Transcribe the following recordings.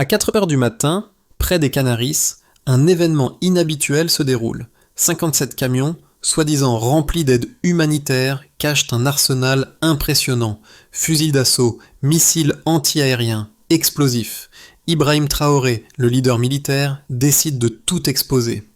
À 4 heures du matin, près des Canaries, un événement inhabituel se déroule. 57 camions, soi-disant remplis d'aide humanitaire, cachent un arsenal impressionnant. Fusils d'assaut, missiles anti-aériens, explosifs. Ibrahim Traoré, le leader militaire, décide de tout exposer.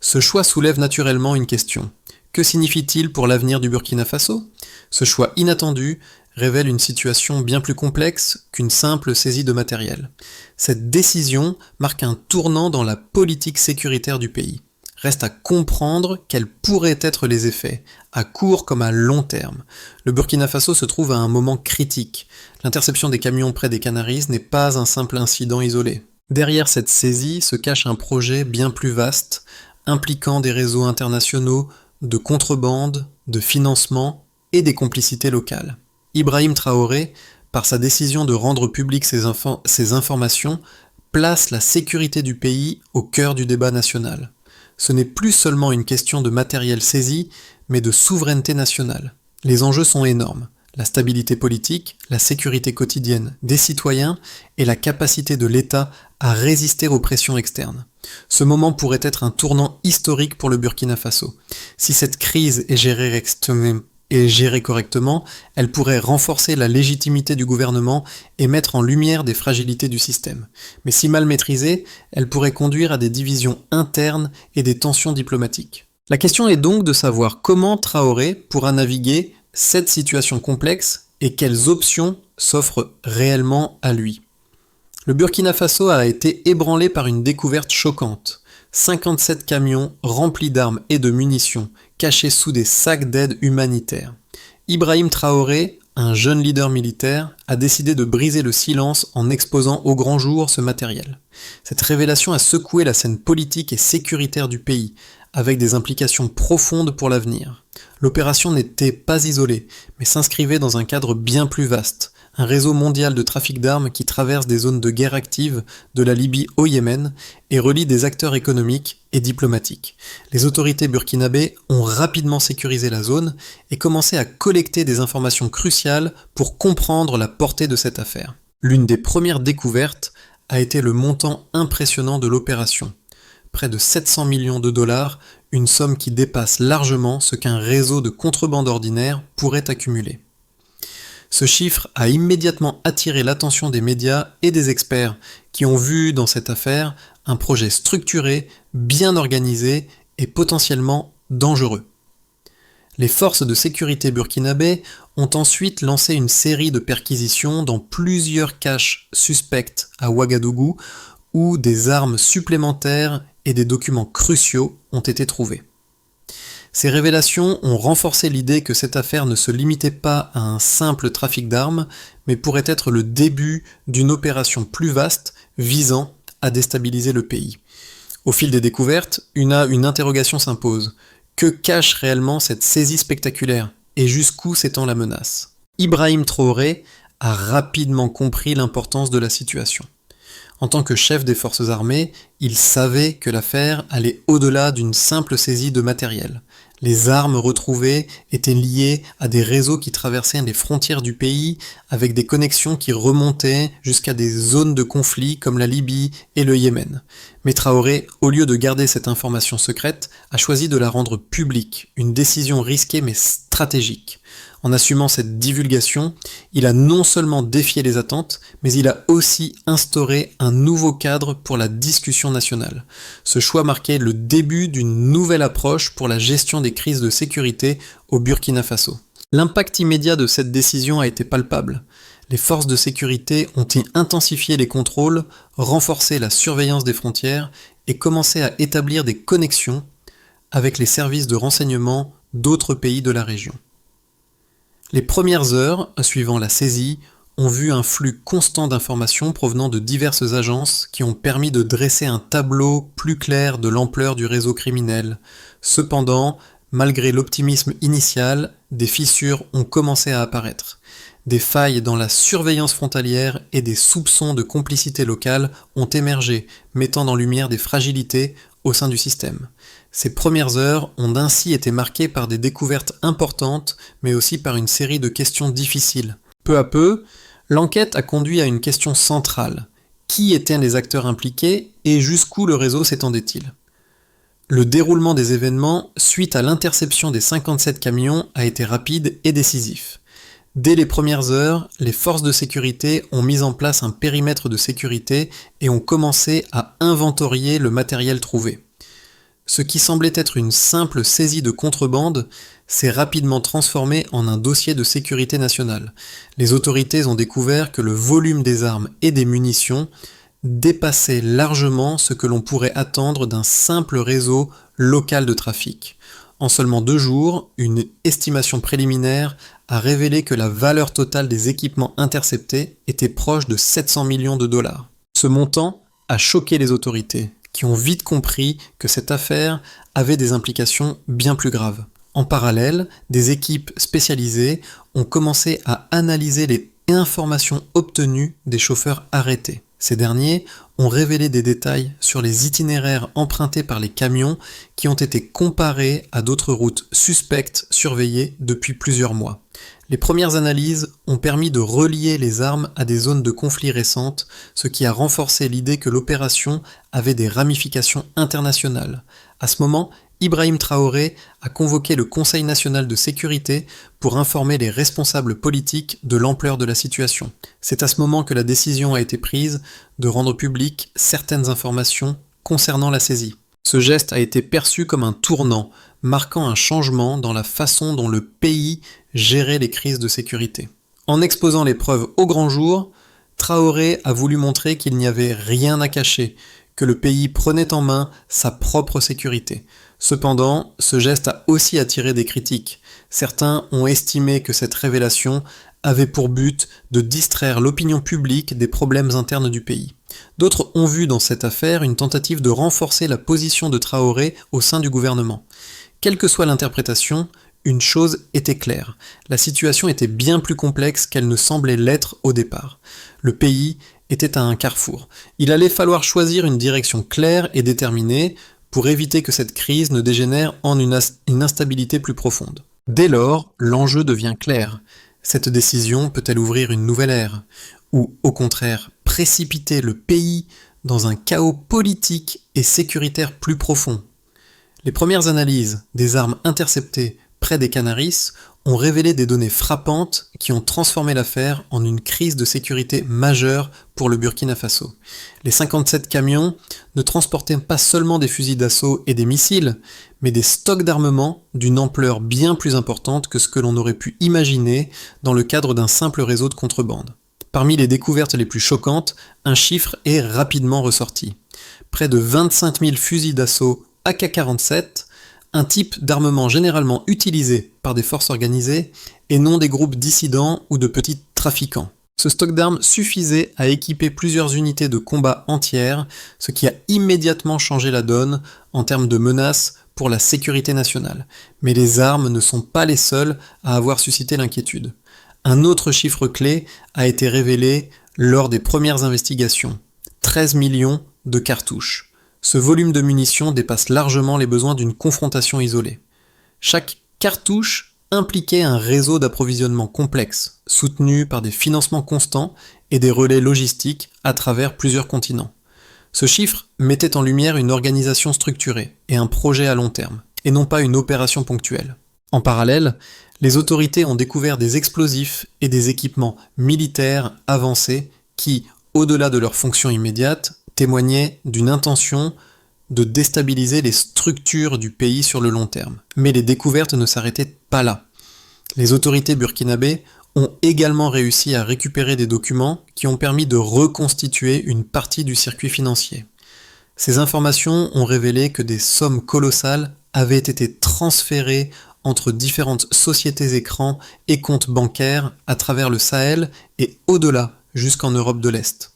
Ce choix soulève naturellement une question. Que signifie-t-il pour l'avenir du Burkina Faso ? Ce choix inattendu révèle une situation bien plus complexe qu'une simple saisie de matériel. Cette décision marque un tournant dans la politique sécuritaire du pays. Reste à comprendre quels pourraient être les effets, à court comme à long terme. Le Burkina Faso se trouve à un moment critique. L'interception des camions près des Canaries n'est pas un simple incident isolé. Derrière cette saisie se cache un projet bien plus vaste, impliquant des réseaux internationaux, de contrebande, de financement et des complicités locales. Ibrahim Traoré, par sa décision de rendre publiques ces informations, place la sécurité du pays au cœur du débat national. Ce n'est plus seulement une question de matériel saisi, mais de souveraineté nationale. Les enjeux sont énormes. La stabilité politique, la sécurité quotidienne des citoyens et la capacité de l'État à résister aux pressions externes. Ce moment pourrait être un tournant historique pour le Burkina Faso. Si cette crise est gérée correctement, elle pourrait renforcer la légitimité du gouvernement et mettre en lumière des fragilités du système. Mais si mal maîtrisée, elle pourrait conduire à des divisions internes et des tensions diplomatiques. La question est donc de savoir comment Traoré pourra naviguer cette situation complexe et quelles options s'offrent réellement à lui. Le Burkina Faso a été ébranlé par une découverte choquante. 57 camions remplis d'armes et de munitions, cachés sous des sacs d'aide humanitaire. Ibrahim Traoré, un jeune leader militaire, a décidé de briser le silence en exposant au grand jour ce matériel. Cette révélation a secoué la scène politique et sécuritaire du pays, avec des implications profondes pour l'avenir. L'opération n'était pas isolée, mais s'inscrivait dans un cadre bien plus vaste, un réseau mondial de trafic d'armes qui traverse des zones de guerre actives de la Libye au Yémen et relie des acteurs économiques et diplomatiques. Les autorités burkinabées ont rapidement sécurisé la zone et commencé à collecter des informations cruciales pour comprendre la portée de cette affaire. L'une des premières découvertes a été le montant impressionnant de l'opération. Près de 700 millions de dollars, une somme qui dépasse largement ce qu'un réseau de contrebande ordinaire pourrait accumuler. Ce chiffre a immédiatement attiré l'attention des médias et des experts qui ont vu dans cette affaire un projet structuré, bien organisé et potentiellement dangereux. Les forces de sécurité burkinabées ont ensuite lancé une série de perquisitions dans plusieurs caches suspectes à Ouagadougou où des armes supplémentaires et des documents cruciaux ont été trouvés. Ces révélations ont renforcé l'idée que cette affaire ne se limitait pas à un simple trafic d'armes, mais pourrait être le début d'une opération plus vaste visant à déstabiliser le pays. Au fil des découvertes, une interrogation s'impose. Que cache réellement cette saisie spectaculaire et jusqu'où s'étend la menace ? Ibrahim Traoré a rapidement compris l'importance de la situation. En tant que chef des forces armées, il savait que l'affaire allait au-delà d'une simple saisie de matériel. Les armes retrouvées étaient liées à des réseaux qui traversaient les frontières du pays, avec des connexions qui remontaient jusqu'à des zones de conflit comme la Libye et le Yémen. Mais Traoré, au lieu de garder cette information secrète, a choisi de la rendre publique, une décision risquée mais stratégique. En assumant cette divulgation, il a non seulement défié les attentes, mais il a aussi instauré un nouveau cadre pour la discussion nationale. Ce choix marquait le début d'une nouvelle approche pour la gestion des crises de sécurité au Burkina Faso. L'impact immédiat de cette décision a été palpable. Les forces de sécurité ont intensifié les contrôles, renforcé la surveillance des frontières et commencé à établir des connexions avec les services de renseignement d'autres pays de la région. Les premières heures suivant la saisie ont vu un flux constant d'informations provenant de diverses agences qui ont permis de dresser un tableau plus clair de l'ampleur du réseau criminel. Cependant, malgré l'optimisme initial, des fissures ont commencé à apparaître. Des failles dans la surveillance frontalière et des soupçons de complicité locale ont émergé, mettant en lumière des fragilités au sein du système. Ces premières heures ont ainsi été marquées par des découvertes importantes, mais aussi par une série de questions difficiles. Peu à peu, l'enquête a conduit à une question centrale. Qui étaient les acteurs impliqués et jusqu'où le réseau s'étendait-il? Le déroulement des événements suite à l'interception des 57 camions a été rapide et décisif. Dès les premières heures, les forces de sécurité ont mis en place un périmètre de sécurité et ont commencé à inventorier le matériel trouvé. Ce qui semblait être une simple saisie de contrebande s'est rapidement transformé en un dossier de sécurité nationale. Les autorités ont découvert que le volume des armes et des munitions dépassait largement ce que l'on pourrait attendre d'un simple réseau local de trafic. En seulement 2 jours, une estimation préliminaire a révélé que la valeur totale des équipements interceptés était proche de 700 millions de dollars. Ce montant a choqué les autorités, qui ont vite compris que cette affaire avait des implications bien plus graves. En parallèle, des équipes spécialisées ont commencé à analyser les informations obtenues des chauffeurs arrêtés. Ces derniers ont révélé des détails sur les itinéraires empruntés par les camions qui ont été comparés à d'autres routes suspectes surveillées depuis plusieurs mois. Les premières analyses ont permis de relier les armes à des zones de conflit récentes, ce qui a renforcé l'idée que l'opération avait des ramifications internationales. À ce moment, Ibrahim Traoré a convoqué le Conseil national de sécurité pour informer les responsables politiques de l'ampleur de la situation. C'est à ce moment que la décision a été prise de rendre publiques certaines informations concernant la saisie. Ce geste a été perçu comme un tournant, marquant un changement dans la façon dont le pays gérait les crises de sécurité. En exposant les preuves au grand jour, Traoré a voulu montrer qu'il n'y avait rien à cacher, que le pays prenait en main sa propre sécurité. Cependant, ce geste a aussi attiré des critiques. Certains ont estimé que cette révélation avait pour but de distraire l'opinion publique des problèmes internes du pays. D'autres ont vu dans cette affaire une tentative de renforcer la position de Traoré au sein du gouvernement. Quelle que soit l'interprétation, une chose était claire, la situation était bien plus complexe qu'elle ne semblait l'être au départ. Le pays était à un carrefour. Il allait falloir choisir une direction claire et déterminée pour éviter que cette crise ne dégénère en une instabilité plus profonde. Dès lors, l'enjeu devient clair. Cette décision peut-elle ouvrir une nouvelle ère, ou au contraire précipiter le pays dans un chaos politique et sécuritaire plus profond? Les premières analyses des armes interceptées près des Canaries ont révélé des données frappantes qui ont transformé l'affaire en une crise de sécurité majeure pour le Burkina Faso. Les 57 camions ne transportaient pas seulement des fusils d'assaut et des missiles, mais des stocks d'armement d'une ampleur bien plus importante que ce que l'on aurait pu imaginer dans le cadre d'un simple réseau de contrebande. Parmi les découvertes les plus choquantes, un chiffre est rapidement ressorti. Près de 25 000 fusils d'assaut AK-47, un type d'armement généralement utilisé par des forces organisées et non des groupes dissidents ou de petits trafiquants. Ce stock d'armes suffisait à équiper plusieurs unités de combat entières, ce qui a immédiatement changé la donne en termes de menaces pour la sécurité nationale. Mais les armes ne sont pas les seules à avoir suscité l'inquiétude. Un autre chiffre clé a été révélé lors des premières investigations. 13 millions de cartouches. Ce volume de munitions dépasse largement les besoins d'une confrontation isolée. Chaque cartouche impliquait un réseau d'approvisionnement complexe, soutenu par des financements constants et des relais logistiques à travers plusieurs continents. Ce chiffre mettait en lumière une organisation structurée et un projet à long terme, et non pas une opération ponctuelle. En parallèle, les autorités ont découvert des explosifs et des équipements militaires avancés qui, au-delà de leur fonction immédiate, témoignaient d'une intention de déstabiliser les structures du pays sur le long terme. Mais les découvertes ne s'arrêtaient pas là. Les autorités burkinabées ont également réussi à récupérer des documents qui ont permis de reconstituer une partie du circuit financier. Ces informations ont révélé que des sommes colossales avaient été transférées entre différentes sociétés écrans et comptes bancaires à travers le Sahel et au-delà, jusqu'en Europe de l'Est.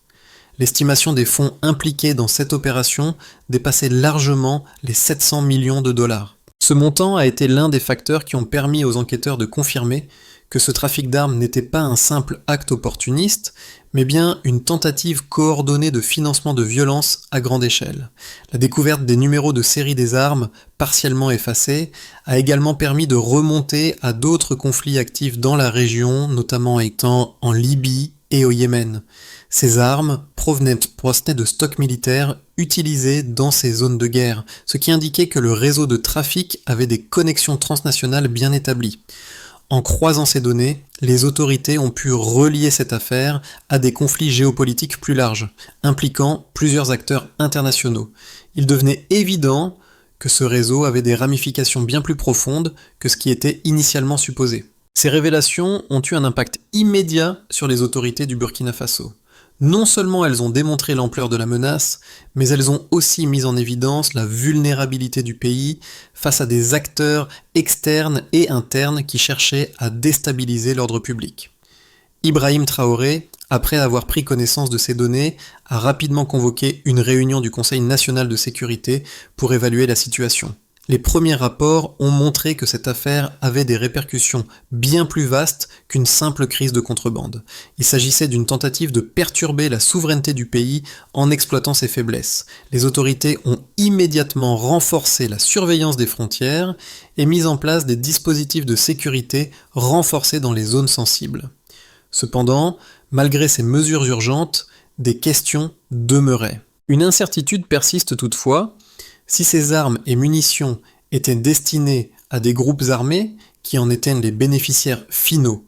L'estimation des fonds impliqués dans cette opération dépassait largement les 700 millions de dollars. Ce montant a été l'un des facteurs qui ont permis aux enquêteurs de confirmer que ce trafic d'armes n'était pas un simple acte opportuniste, mais bien une tentative coordonnée de financement de violence à grande échelle. La découverte des numéros de série des armes, partiellement effacés, a également permis de remonter à d'autres conflits actifs dans la région, notamment étant en Libye et au Yémen. Ces armes provenaient de stocks militaires utilisés dans ces zones de guerre, ce qui indiquait que le réseau de trafic avait des connexions transnationales bien établies. En croisant ces données, les autorités ont pu relier cette affaire à des conflits géopolitiques plus larges, impliquant plusieurs acteurs internationaux. Il devenait évident que ce réseau avait des ramifications bien plus profondes que ce qui était initialement supposé. Ces révélations ont eu un impact immédiat sur les autorités du Burkina Faso. Non seulement elles ont démontré l'ampleur de la menace, mais elles ont aussi mis en évidence la vulnérabilité du pays face à des acteurs externes et internes qui cherchaient à déstabiliser l'ordre public. Ibrahim Traoré, après avoir pris connaissance de ces données, a rapidement convoqué une réunion du Conseil national de sécurité pour évaluer la situation. Les premiers rapports ont montré que cette affaire avait des répercussions bien plus vastes qu'une simple crise de contrebande. Il s'agissait d'une tentative de perturber la souveraineté du pays en exploitant ses faiblesses. Les autorités ont immédiatement renforcé la surveillance des frontières et mis en place des dispositifs de sécurité renforcés dans les zones sensibles. Cependant, malgré ces mesures urgentes, des questions demeuraient. Une incertitude persiste toutefois. Si ces armes et munitions étaient destinées à des groupes armés qui en étaient les bénéficiaires finaux,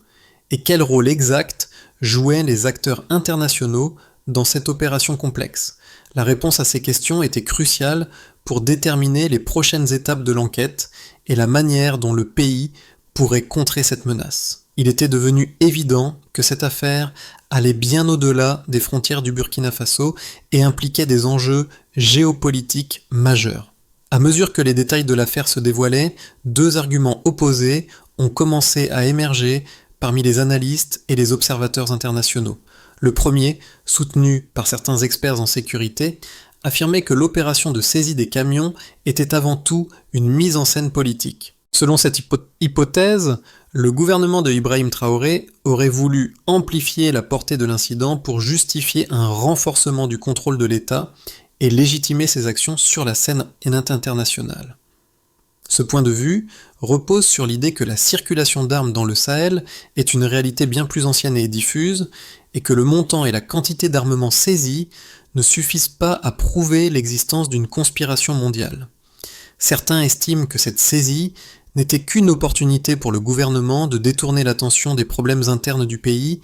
et quel rôle exact jouaient les acteurs internationaux dans cette opération complexe? La réponse à ces questions était cruciale pour déterminer les prochaines étapes de l'enquête et la manière dont le pays pourrait contrer cette menace. Il était devenu évident que cette affaire allait bien au-delà des frontières du Burkina Faso et impliquait des enjeux géopolitiques majeurs. À mesure que les détails de l'affaire se dévoilaient, deux arguments opposés ont commencé à émerger parmi les analystes et les observateurs internationaux. Le premier, soutenu par certains experts en sécurité, affirmait que l'opération de saisie des camions était avant tout une mise en scène politique. Selon cette hypothèse, le gouvernement de Ibrahim Traoré aurait voulu amplifier la portée de l'incident pour justifier un renforcement du contrôle de l'État et légitimer ses actions sur la scène internationale. Ce point de vue repose sur l'idée que la circulation d'armes dans le Sahel est une réalité bien plus ancienne et diffuse, et que le montant et la quantité d'armement saisis ne suffisent pas à prouver l'existence d'une conspiration mondiale. Certains estiment que cette saisie n'était qu'une opportunité pour le gouvernement de détourner l'attention des problèmes internes du pays,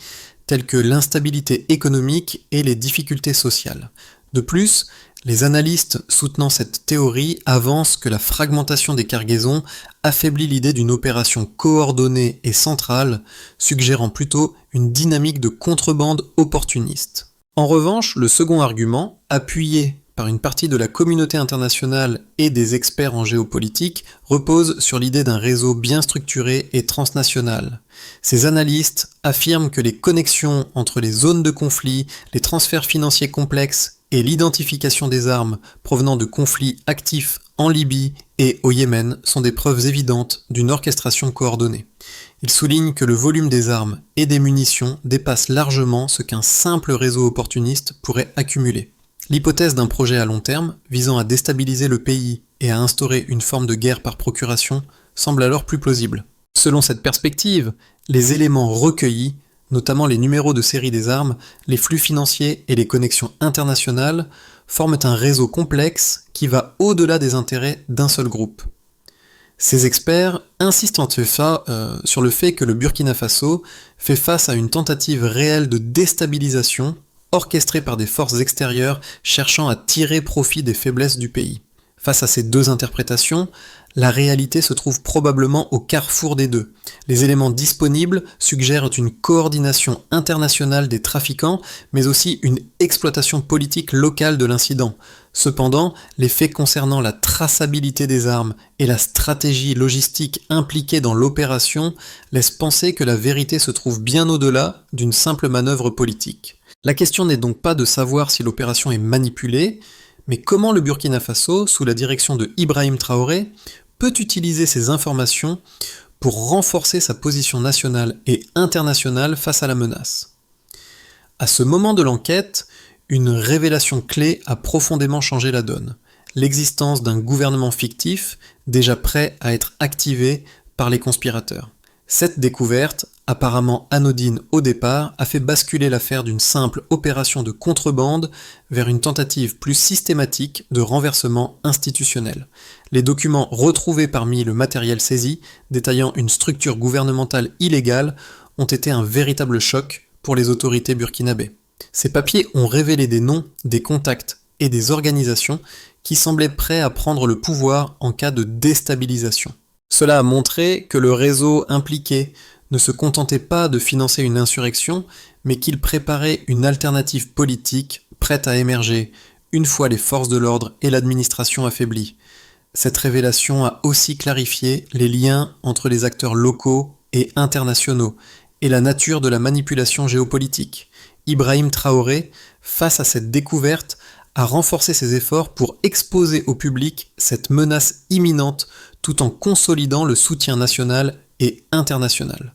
tels que l'instabilité économique et les difficultés sociales. De plus, les analystes soutenant cette théorie avancent que la fragmentation des cargaisons affaiblit l'idée d'une opération coordonnée et centrale, suggérant plutôt une dynamique de contrebande opportuniste. En revanche, le second argument, appuyé par une partie de la communauté internationale et des experts en géopolitique, repose sur l'idée d'un réseau bien structuré et transnational. Ces analystes affirment que les connexions entre les zones de conflit, les transferts financiers complexes et l'identification des armes provenant de conflits actifs en Libye et au Yémen sont des preuves évidentes d'une orchestration coordonnée. Ils soulignent que le volume des armes et des munitions dépasse largement ce qu'un simple réseau opportuniste pourrait accumuler. L'hypothèse d'un projet à long terme, visant à déstabiliser le pays et à instaurer une forme de guerre par procuration, semble alors plus plausible. Selon cette perspective, les éléments recueillis, notamment les numéros de série des armes, les flux financiers et les connexions internationales, forment un réseau complexe qui va au-delà des intérêts d'un seul groupe. Ces experts insistent en tout cas sur le fait que le Burkina Faso fait face à une tentative réelle de déstabilisation orchestrée par des forces extérieures cherchant à tirer profit des faiblesses du pays. Face à ces deux interprétations, la réalité se trouve probablement au carrefour des deux. Les éléments disponibles suggèrent une coordination internationale des trafiquants, mais aussi une exploitation politique locale de l'incident. Cependant, les faits concernant la traçabilité des armes et la stratégie logistique impliquée dans l'opération laissent penser que la vérité se trouve bien au-delà d'une simple manœuvre politique. La question n'est donc pas de savoir si l'opération est manipulée, mais comment le Burkina Faso, sous la direction de Ibrahim Traoré, peut utiliser ces informations pour renforcer sa position nationale et internationale face à la menace. À ce moment de l'enquête, une révélation clé a profondément changé la donne. L'existence d'un gouvernement fictif, déjà prêt à être activé par les conspirateurs. Cette découverte a apparemment anodine au départ, a fait basculer l'affaire d'une simple opération de contrebande vers une tentative plus systématique de renversement institutionnel. Les documents retrouvés parmi le matériel saisi, détaillant une structure gouvernementale illégale, ont été un véritable choc pour les autorités burkinabées. Ces papiers ont révélé des noms, des contacts et des organisations qui semblaient prêts à prendre le pouvoir en cas de déstabilisation. Cela a montré que le réseau impliqué ne se contentait pas de financer une insurrection, mais qu'il préparait une alternative politique prête à émerger une fois les forces de l'ordre et l'administration affaiblies. Cette révélation a aussi clarifié les liens entre les acteurs locaux et internationaux et la nature de la manipulation géopolitique. Ibrahim Traoré, face à cette découverte, a renforcé ses efforts pour exposer au public cette menace imminente tout en consolidant le soutien national et international.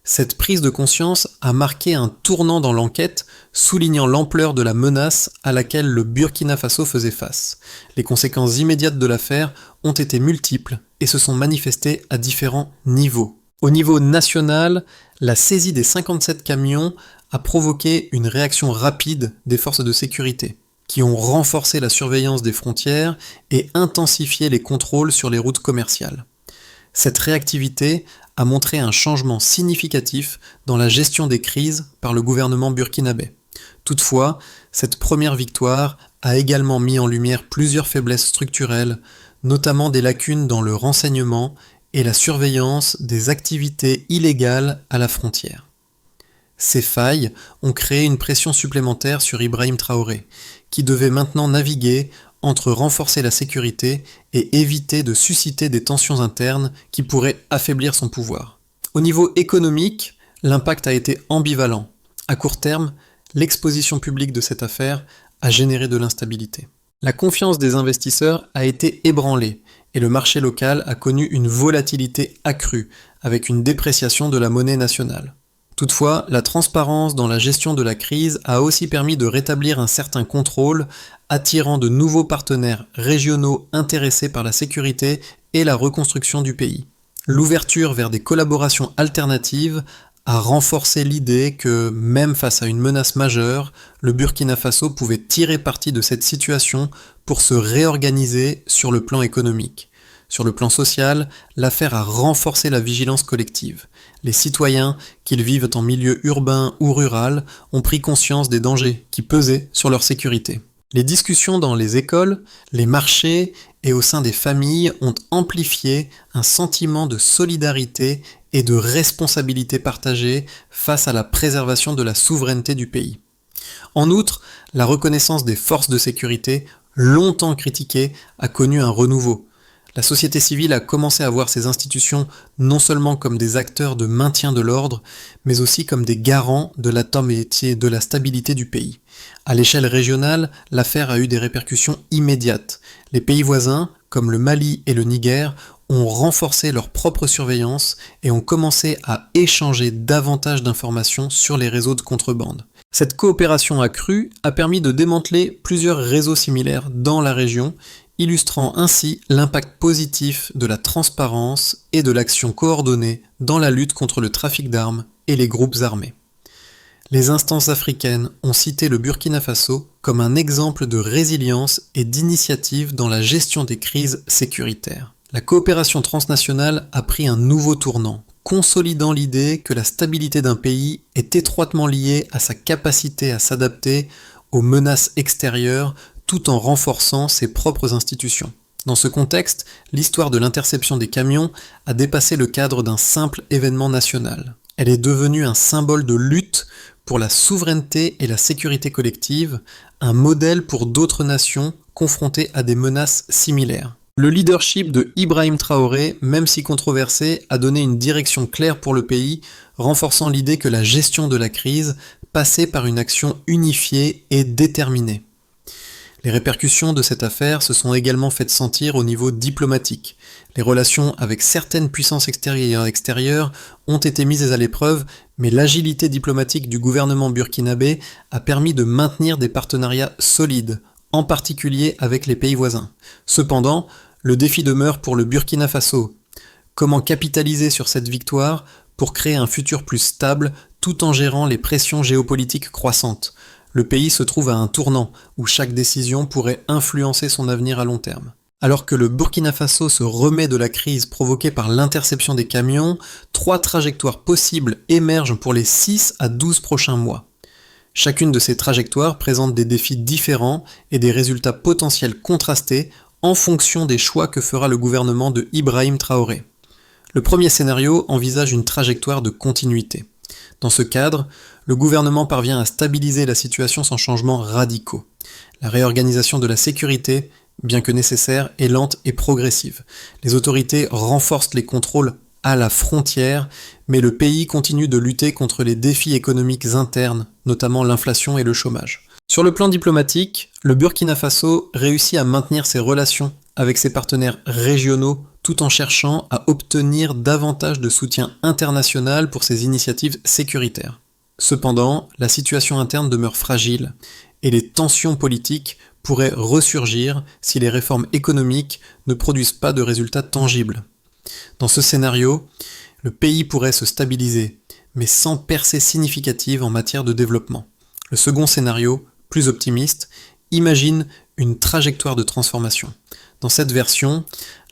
Cette prise de conscience a marqué un tournant dans l'enquête, soulignant l'ampleur de la menace à laquelle le Burkina Faso faisait face. Les conséquences immédiates de l'affaire ont été multiples et se sont manifestées à différents niveaux. Au niveau national, la saisie des 57 camions a provoqué une réaction rapide des forces de sécurité, qui ont renforcé la surveillance des frontières et intensifié les contrôles sur les routes commerciales. Cette réactivité a montré un changement significatif dans la gestion des crises par le gouvernement burkinabé. Toutefois, cette première victoire a également mis en lumière plusieurs faiblesses structurelles, notamment des lacunes dans le renseignement et la surveillance des activités illégales à la frontière. Ces failles ont créé une pression supplémentaire sur Ibrahim Traoré, qui devait maintenant naviguer entre renforcer la sécurité et éviter de susciter des tensions internes qui pourraient affaiblir son pouvoir. Au niveau économique, l'impact a été ambivalent. À court terme, l'exposition publique de cette affaire a généré de l'instabilité. La confiance des investisseurs a été ébranlée et le marché local a connu une volatilité accrue avec une dépréciation de la monnaie nationale. Toutefois, la transparence dans la gestion de la crise a aussi permis de rétablir un certain contrôle, attirant de nouveaux partenaires régionaux intéressés par la sécurité et la reconstruction du pays. L'ouverture vers des collaborations alternatives a renforcé l'idée que, même face à une menace majeure, le Burkina Faso pouvait tirer parti de cette situation pour se réorganiser sur le plan économique. Sur le plan social, l'affaire a renforcé la vigilance collective. Les citoyens, qu'ils vivent en milieu urbain ou rural, ont pris conscience des dangers qui pesaient sur leur sécurité. Les discussions dans les écoles, les marchés et au sein des familles ont amplifié un sentiment de solidarité et de responsabilité partagée face à la préservation de la souveraineté du pays. En outre, la reconnaissance des forces de sécurité, longtemps critiquée, a connu un renouveau. La société civile a commencé à voir ces institutions non seulement comme des acteurs de maintien de l'ordre, mais aussi comme des garants de de la stabilité du pays. À l'échelle régionale, l'affaire a eu des répercussions immédiates. Les pays voisins, comme le Mali et le Niger, ont renforcé leur propre surveillance et ont commencé à échanger davantage d'informations sur les réseaux de contrebande. Cette coopération accrue a permis de démanteler plusieurs réseaux similaires dans la région, illustrant ainsi l'impact positif de la transparence et de l'action coordonnée dans la lutte contre le trafic d'armes et les groupes armés. Les instances africaines ont cité le Burkina Faso comme un exemple de résilience et d'initiative dans la gestion des crises sécuritaires. La coopération transnationale a pris un nouveau tournant, consolidant l'idée que la stabilité d'un pays est étroitement liée à sa capacité à s'adapter aux menaces extérieures tout en renforçant ses propres institutions. Dans ce contexte, l'histoire de l'interception des camions a dépassé le cadre d'un simple événement national. Elle est devenue un symbole de lutte pour la souveraineté et la sécurité collective, un modèle pour d'autres nations confrontées à des menaces similaires. Le leadership de Ibrahim Traoré, même si controversé, a donné une direction claire pour le pays, renforçant l'idée que la gestion de la crise passait par une action unifiée et déterminée. Les répercussions de cette affaire se sont également faites sentir au niveau diplomatique. Les relations avec certaines puissances extérieures ont été mises à l'épreuve, mais l'agilité diplomatique du gouvernement burkinabé a permis de maintenir des partenariats solides, en particulier avec les pays voisins. Cependant, le défi demeure pour le Burkina Faso. Comment capitaliser sur cette victoire pour créer un futur plus stable tout en gérant les pressions géopolitiques croissantes. Le pays se trouve à un tournant où chaque décision pourrait influencer son avenir à long terme. Alors que le Burkina Faso se remet de la crise provoquée par l'interception des camions, 3 trajectoires possibles émergent pour les 6 à 12 prochains mois. Chacune de ces trajectoires présente des défis différents et des résultats potentiels contrastés en fonction des choix que fera le gouvernement de Ibrahim Traoré. Le premier scénario envisage une trajectoire de continuité. Dans ce cadre, le gouvernement parvient à stabiliser la situation sans changements radicaux. La réorganisation de la sécurité, bien que nécessaire, est lente et progressive. Les autorités renforcent les contrôles à la frontière, mais le pays continue de lutter contre les défis économiques internes, notamment l'inflation et le chômage. Sur le plan diplomatique, le Burkina Faso réussit à maintenir ses relations avec ses partenaires régionaux tout en cherchant à obtenir davantage de soutien international pour ses initiatives sécuritaires. Cependant, la situation interne demeure fragile et les tensions politiques pourraient ressurgir si les réformes économiques ne produisent pas de résultats tangibles. Dans ce scénario, le pays pourrait se stabiliser, mais sans percée significative en matière de développement. Le second scénario, plus optimiste, imagine une trajectoire de transformation. Dans cette version,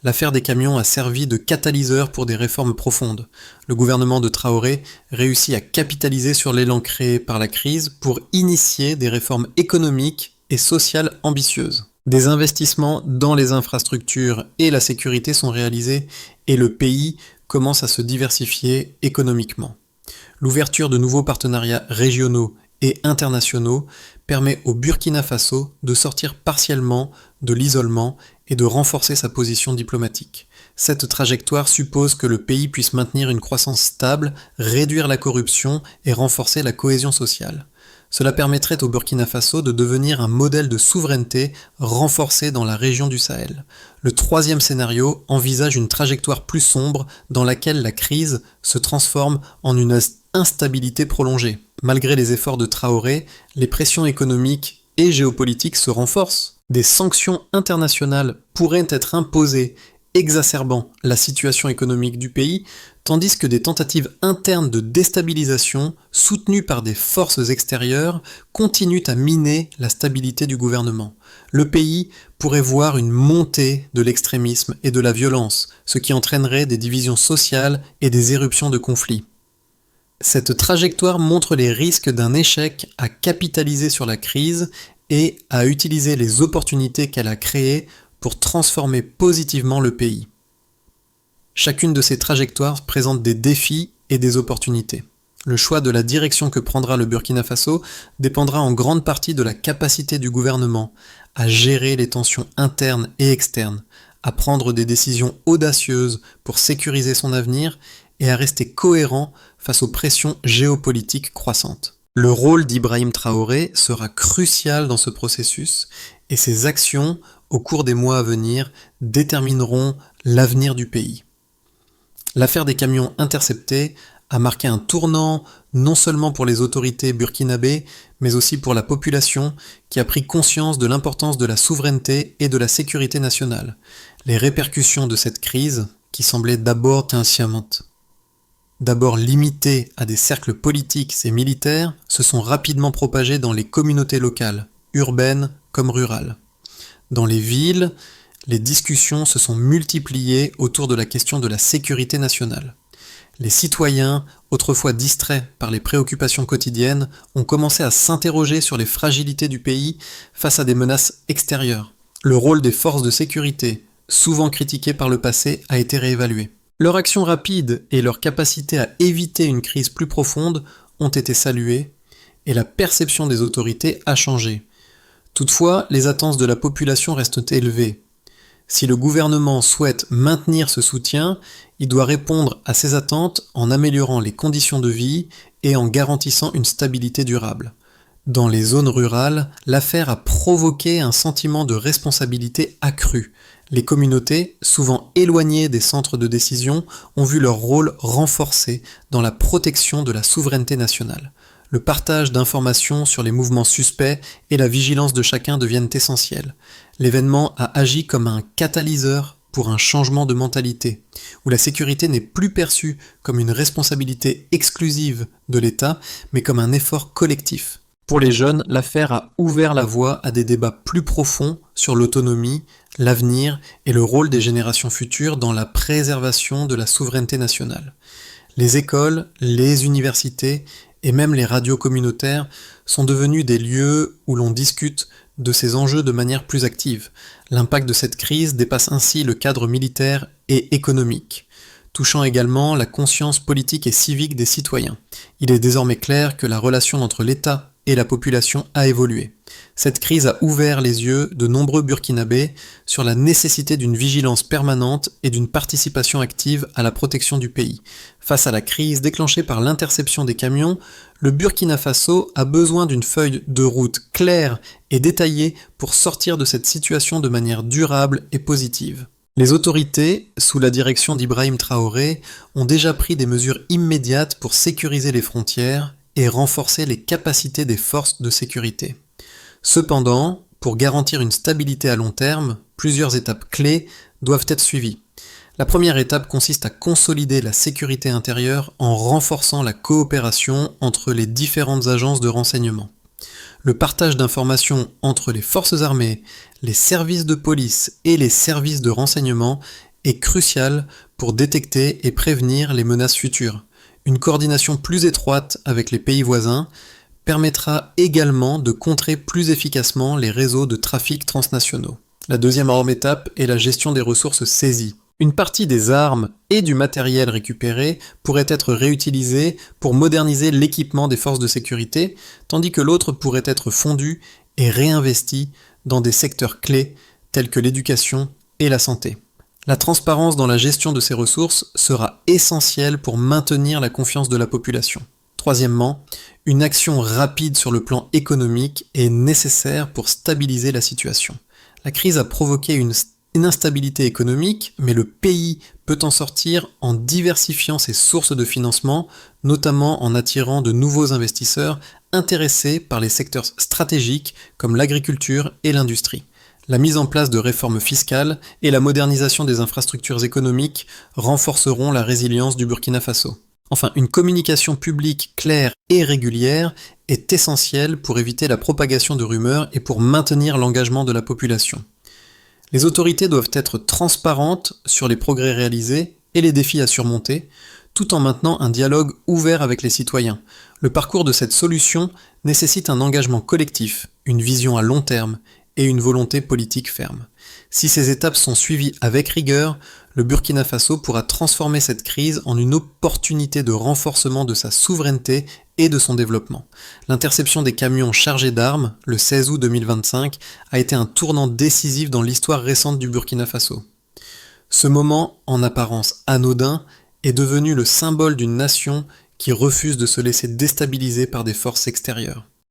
l'affaire des camions a servi de catalyseur pour des réformes profondes. Le gouvernement de Traoré réussit à capitaliser sur l'élan créé par la crise pour initier des réformes économiques et sociales ambitieuses. Des investissements dans les infrastructures et la sécurité sont réalisés et le pays commence à se diversifier économiquement. L'ouverture de nouveaux partenariats régionaux et internationaux permet au Burkina Faso de sortir partiellement de l'isolement et de renforcer sa position diplomatique. Cette trajectoire suppose que le pays puisse maintenir une croissance stable, réduire la corruption et renforcer la cohésion sociale. Cela permettrait au Burkina Faso de devenir un modèle de souveraineté renforcé dans la région du Sahel. Le troisième scénario envisage une trajectoire plus sombre dans laquelle la crise se transforme en une instabilité prolongée. Malgré les efforts de Traoré, les pressions économiques et géopolitiques se renforcent. Des sanctions internationales pourraient être imposées, exacerbant la situation économique du pays, tandis que des tentatives internes de déstabilisation, soutenues par des forces extérieures, continuent à miner la stabilité du gouvernement. Le pays pourrait voir une montée de l'extrémisme et de la violence, ce qui entraînerait des divisions sociales et des éruptions de conflits. Cette trajectoire montre les risques d'un échec à capitaliser sur la crise et à utiliser les opportunités qu'elle a créées pour transformer positivement le pays. Chacune de ces trajectoires présente des défis et des opportunités. Le choix de la direction que prendra le Burkina Faso dépendra en grande partie de la capacité du gouvernement à gérer les tensions internes et externes, à prendre des décisions audacieuses pour sécuriser son avenir et à rester cohérent face aux pressions géopolitiques croissantes. Le rôle d'Ibrahim Traoré sera crucial dans ce processus et ses actions au cours des mois à venir détermineront l'avenir du pays. L'affaire des camions interceptés a marqué un tournant non seulement pour les autorités burkinabées, mais aussi pour la population qui a pris conscience de l'importance de la souveraineté et de la sécurité nationale. Les répercussions de cette crise, qui semblait d'abord limitée à des cercles politiques et militaires, se sont rapidement propagées dans les communautés locales, urbaines comme rurales. Dans les villes, les discussions se sont multipliées autour de la question de la sécurité nationale. Les citoyens, autrefois distraits par les préoccupations quotidiennes, ont commencé à s'interroger sur les fragilités du pays face à des menaces extérieures. Le rôle des forces de sécurité, souvent critiqué par le passé, a été réévalué. Leur action rapide et leur capacité à éviter une crise plus profonde ont été saluées, et la perception des autorités a changé. Toutefois, les attentes de la population restent élevées. Si le gouvernement souhaite maintenir ce soutien, il doit répondre à ces attentes en améliorant les conditions de vie et en garantissant une stabilité durable. Dans les zones rurales, l'affaire a provoqué un sentiment de responsabilité accru. Les communautés, souvent éloignées des centres de décision, ont vu leur rôle renforcé dans la protection de la souveraineté nationale. Le partage d'informations sur les mouvements suspects et la vigilance de chacun deviennent essentiels. L'événement a agi comme un catalyseur pour un changement de mentalité, où la sécurité n'est plus perçue comme une responsabilité exclusive de l'État, mais comme un effort collectif. Pour les jeunes, l'affaire a ouvert la voie à des débats plus profonds sur l'autonomie, l'avenir et le rôle des générations futures dans la préservation de la souveraineté nationale. Les écoles, les universités et même les radios communautaires sont devenus des lieux où l'on discute de ces enjeux de manière plus active. L'impact de cette crise dépasse ainsi le cadre militaire et économique, touchant également la conscience politique et civique des citoyens. Il est désormais clair que la relation entre l'État et la population a évolué. Cette crise a ouvert les yeux de nombreux Burkinabés sur la nécessité d'une vigilance permanente et d'une participation active à la protection du pays. Face à la crise déclenchée par l'interception des camions, le Burkina Faso a besoin d'une feuille de route claire et détaillée pour sortir de cette situation de manière durable et positive. Les autorités, sous la direction d'Ibrahim Traoré, ont déjà pris des mesures immédiates pour sécuriser les frontières et renforcer les capacités des forces de sécurité. Cependant, pour garantir une stabilité à long terme, plusieurs étapes clés doivent être suivies. La première étape consiste à consolider la sécurité intérieure en renforçant la coopération entre les différentes agences de renseignement. Le partage d'informations entre les forces armées, les services de police et les services de renseignement est crucial pour détecter et prévenir les menaces futures. Une coordination plus étroite avec les pays voisins permettra également de contrer plus efficacement les réseaux de trafic transnationaux. La deuxième étape est la gestion des ressources saisies. Une partie des armes et du matériel récupéré pourrait être réutilisée pour moderniser l'équipement des forces de sécurité, tandis que l'autre pourrait être fondu et réinvesti dans des secteurs clés tels que l'éducation et la santé. La transparence dans la gestion de ces ressources sera essentielle pour maintenir la confiance de la population. Troisièmement, une action rapide sur le plan économique est nécessaire pour stabiliser la situation. La crise a provoqué une instabilité économique, mais le pays peut en sortir en diversifiant ses sources de financement, notamment en attirant de nouveaux investisseurs intéressés par les secteurs stratégiques comme l'agriculture et l'industrie. La mise en place de réformes fiscales et la modernisation des infrastructures économiques renforceront la résilience du Burkina Faso. Enfin, une communication publique claire et régulière est essentielle pour éviter la propagation de rumeurs et pour maintenir l'engagement de la population. Les autorités doivent être transparentes sur les progrès réalisés et les défis à surmonter, tout en maintenant un dialogue ouvert avec les citoyens. Le parcours de cette solution nécessite un engagement collectif, une vision à long terme et une volonté politique ferme. Si ces étapes sont suivies avec rigueur, le Burkina Faso pourra transformer cette crise en une opportunité de renforcement de sa souveraineté et de son développement. L'interception des camions chargés d'armes, le 16 août 2025, a été un tournant décisif dans l'histoire récente du Burkina Faso. Ce moment, en apparence anodin, est devenu le symbole d'une nation qui refuse de se laisser déstabiliser par des forces extérieures.